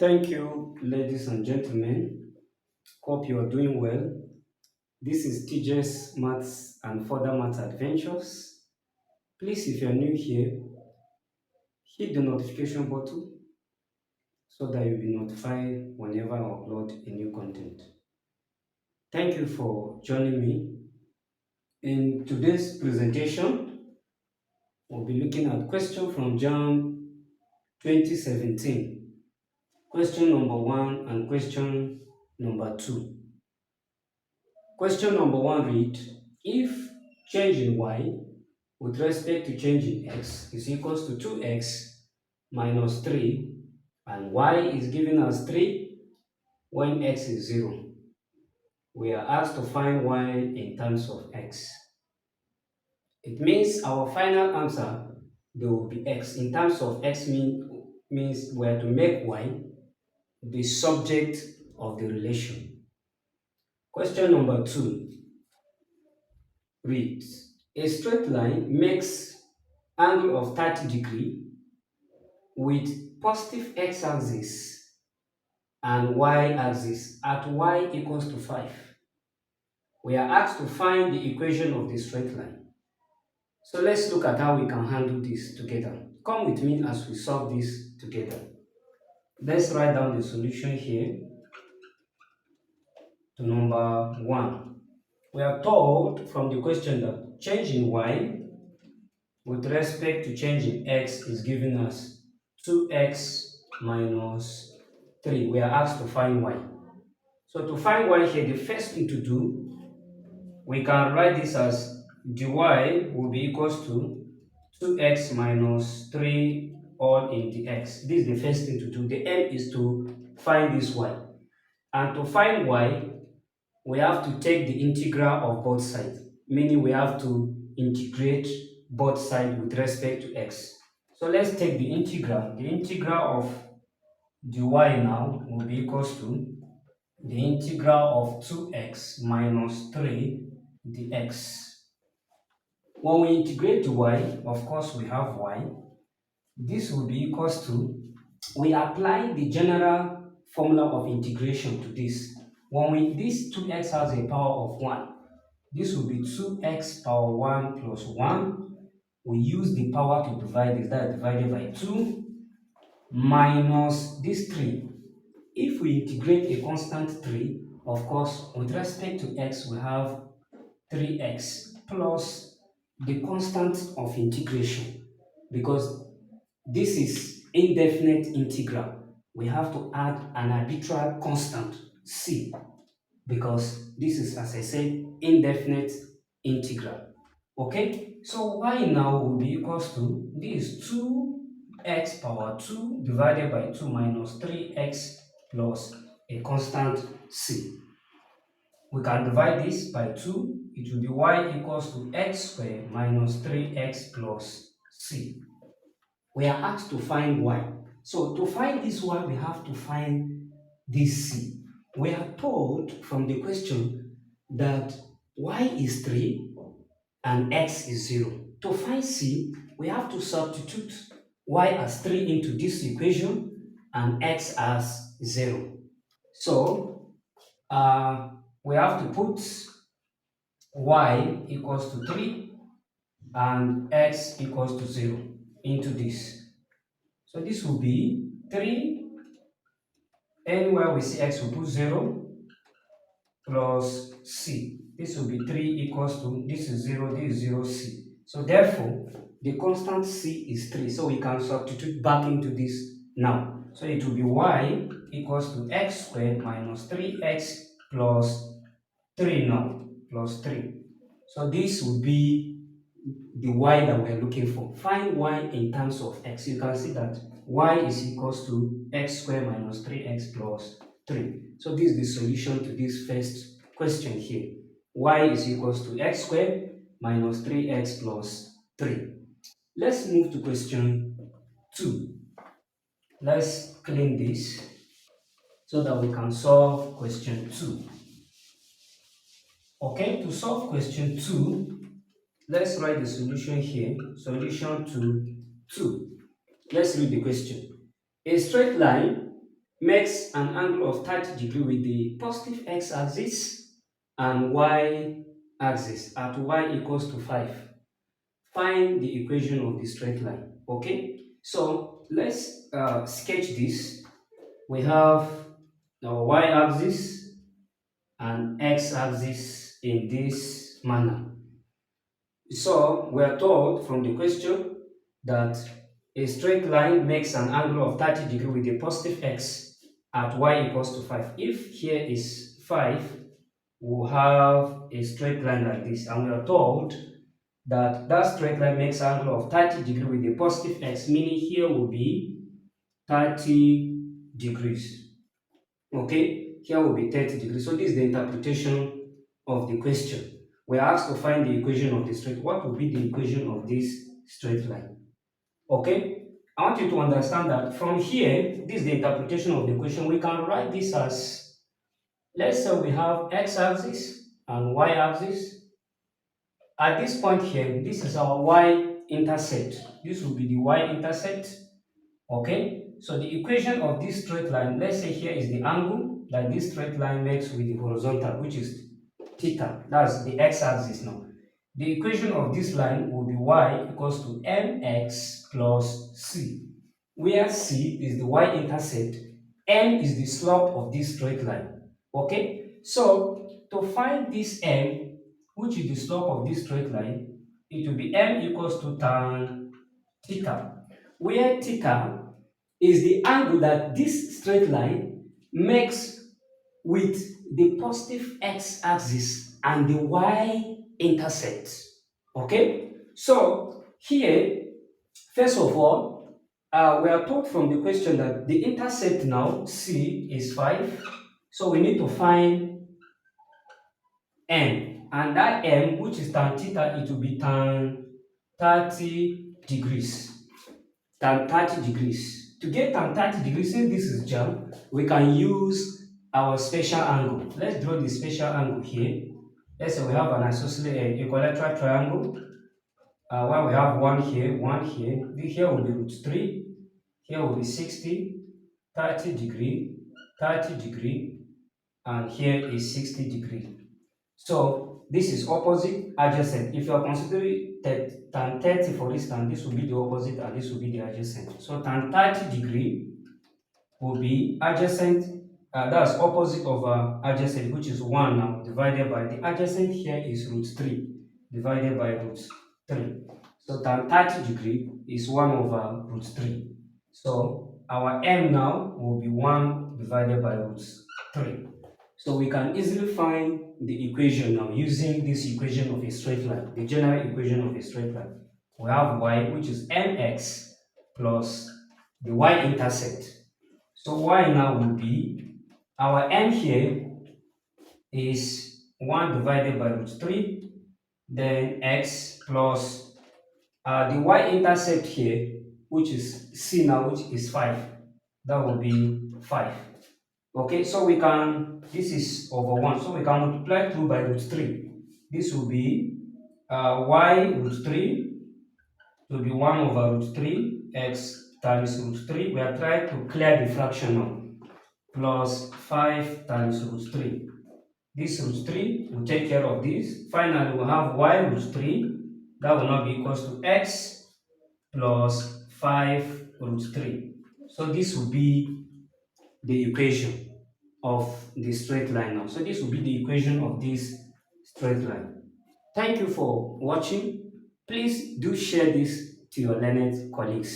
Thank you, ladies and gentlemen. Hope you are doing well. This is TJ's Maths and Further Maths Adventures. Please, if you're new here, hit the notification button so that you'll be notified whenever I upload a new content. Thank you for joining me. In today's presentation, we'll be looking at question from JAMB 2017. Question number 1 and question number 2. Question number 1 read, if change in y with respect to change in x is equals to 2x minus 3 and y is given as 3 when x is 0. We are asked to find y in terms of x. It means our final answer there will be x. In terms of x means we are to make y the subject of the relation. Question number 2 reads, a straight line makes angle of 30 degree with positive x-axis and y-axis at y equals to 5. We are asked to find the equation of the straight line. So let's look at how we can handle this together. Come with me as we solve this together. Let's write down the solution here to number 1. We are told from the question that change in y with respect to change in x is given as 2x minus 3. We are asked to find y. So to find y here, the first thing to do, we can write this as dy will be equals to 2x minus 3 all in the x. This is the first thing to do. The aim is to find this y. And to find y, we have to take the integral of both sides, meaning we have to integrate both sides with respect to x. So let's take the integral. The integral of dy now will be equals to the integral of 2x minus 3 dx. When we integrate y, of course we have y. This will be equals to, we apply the general formula of integration to this. When this 2x has a power of 1, this will be 2x power 1 plus 1. We use the power to divide this, that is divided by 2, minus this 3. If we integrate a constant 3, of course, with respect to x, we have 3x plus the constant of integration. Because this is indefinite integral, we have to add an arbitrary constant, c, because this is, as I said, indefinite integral. Okay, so y now will be equals to, this is 2x power 2 divided by 2 minus 3x plus a constant c. We can divide this by 2. It will be y equals to x squared minus 3x plus c. We are asked to find y. So to find this y, we have to find this c. We are told from the question that y is 3 and x is 0. To find c, we have to substitute y as 3 into this equation and x as 0. So we have to put y equals to 3 and x equals to 0 into this. So this will be 3, anywhere we see x, we put 0, plus c. This will be 3 equals to, this is 0, this is 0, c. So therefore, the constant c is 3. So we can substitute back into this now. So it will be y equals to x squared minus 3x plus 3 now, plus 3. So this will be the y that we're looking for. Find y in terms of x. You can see that y is equals to x squared minus 3x plus 3. So this is the solution to this first question here. Y is equals to x squared minus 3x plus 3. Let's move to question 2. Let's clean this so that we can solve question 2. Okay, to solve question 2, let's write the solution here. Solution to 2. Let's read the question. A straight line makes an angle of 30 degrees with the positive x-axis and y-axis at y equals to 5. Find the equation of the straight line. Okay, so let's sketch this. We have our y-axis and x-axis in this manner. So we are told from the question that a straight line makes an angle of 30 degrees with a positive x at y equals to 5. If here is 5, we'll have a straight line like this, and we are told that that straight line makes an angle of 30 degrees with a positive x, meaning here will be 30 degrees. Okay, here will be 30 degrees. So this is the interpretation of the question. We are asked to find the equation of the straight. What will be the equation of this straight line? Okay, I want you to understand that from here, this is the interpretation of the equation. We can write this as, let's say we have x-axis and y-axis. At this point here, this is our y-intercept. This will be the y-intercept. Okay, so the equation of this straight line, let's say here is the angle that this straight line makes with the horizontal, which is theta. That's the x-axis now. The equation of this line will be y equals to mx plus c, where c is the y-intercept, m is the slope of this straight line. Okay, so to find this m, which is the slope of this straight line, it will be m equals to tan theta, where theta is the angle that this straight line makes with the positive x-axis and the y-intercept. Okay, so here, first of all, we are told from the question that the intercept now, c, is 5. So we need to find m, and that m, which is tan theta, it will be tan 30 degrees. Tan 30 degrees. To get tan 30 degrees, since this is JAMB, we can use our special angle. Let's draw the special angle here. Let's say we have an isosceles equilateral triangle. Where we have one here, here will be root 3, here will be 60, 30 degree, 30 degree, and here is 60 degree. So this is opposite, adjacent. If you are considering tan 30 for instance, this will be the opposite and this will be the adjacent. So tan 30 degree will be adjacent, that's opposite of adjacent, which is 1 now, divided by the adjacent here is root 3, divided by root 3. So tan 30 degree is 1 over root 3. So our m now will be 1 divided by root 3. So we can easily find the equation now using this equation of a straight line, the general equation of a straight line. We have y, which is mx plus the y-intercept. So y now will be, our m here is 1 divided by root 3, then x plus the y-intercept here, which is c now, which is 5. That will be 5. Okay, so we can, this is over 1, so we can multiply through by root 3. This will be y root 3 will be 1 over root 3 x times root 3. We are trying to clear the fraction now. Plus 5 times root 3. This root 3 will take care of this. Finally, we'll have y root 3. That will now be equals to x plus 5 root 3. So this will be the equation of the straight line now. So this will be the equation of this straight line. Thank you for watching. Please do share this to your learned colleagues.